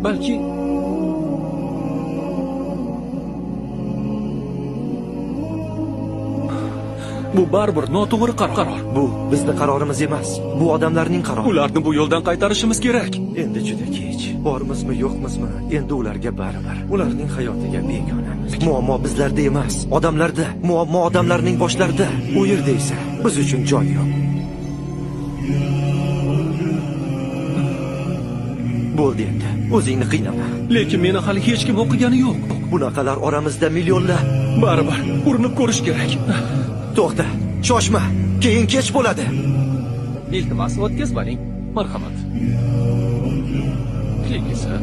balki bu baribir noto'g'ri qaror. Bu bizni qarorimiz emas. Bu odamlarning qarori. Ularni bu yo'ldan qaytarishimiz kerak. Endi juda kech. Bormizmi, yo'qmizmi? Endi ularga baribir. Ularning hayotiga begonamiz. Muammo bizlarda emas, odamlarda. Muammo odamlarning boshlarida. U yerda esa biz uchun joy yo'q. Bo'ldi endi. O'zingni qiynama. Lekin meni hali hech kim o'qigani yo'q. Bunaqalar oramizda millionlar. Baribir urinib ko'rish kerak. To'xta, shoshma. Keyin kech bo'ladi. Iltimos, o'tkazmang. Marhamat. Kelingsa.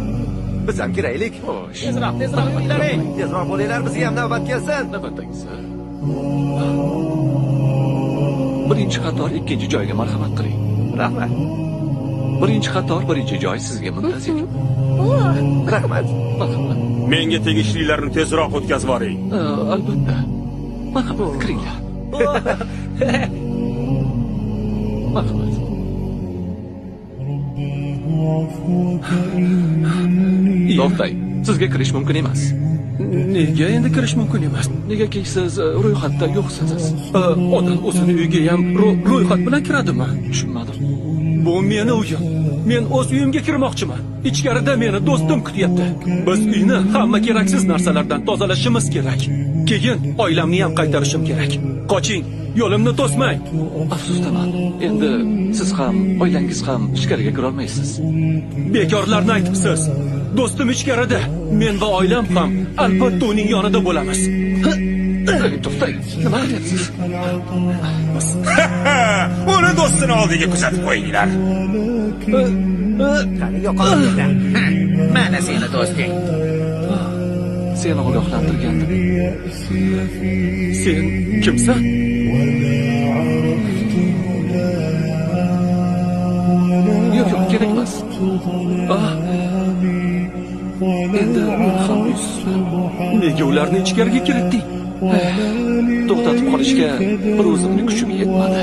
Biz ham kiraylik. Xo'sh. Tezroq bo'laring. Tezroq bo'linglar, bizga ham navbat kelsin. Navbatdagisi. Birinchi qator ikkinchi joyga marhamat qiling. Rahmat. Birinchi qator birinchi joy sizga muntazir. Rahmat. Marhamat. Menga tegishlilarni tezroq o'tkazib yuboring. Albatta. Marhamat, kiringlar. Marhamat. To'xtang, sizga kirish mumkin emas. Nega endi kirish mumkin emas? Negaki siz ro'yxatda yo'qsiz. Odam o'zini uyiga ham ro'yxat bilan kiradimi? Tushunmadim. Bu meni uyim. Men o'z uyimga kirmoqchiman. Ichkarida meni do'stim kutyapti. Biz uyni hamma keraksiz narsalardan tozalashimiz kerak. Keyin oilamni ham qaytarishim kerak. Qoching, yo'limni to'smang. Afsusdaman. Endi siz ham, oilangiz ham ichkariga kira olmaysiz. Bekorlarni aytibsiz. Do'stim ichkarida. Men va oilam ham albatta uning yonida bo'lamiz. To'xtang, nima qilyapsiz? Uni do'stini oldiga kuzatib qo'yinglar. Qani yo'qolib Mana seni do'sting. Seni ogohlantirgandim. Sen kimsan? Yo'q, kerak emas. Endi men ham nega ularni ichkariga kiritding? To'xtatib qolishga bir o'zimning kuchim yetmadi.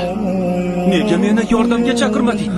Nega meni yordamga chaqirmading?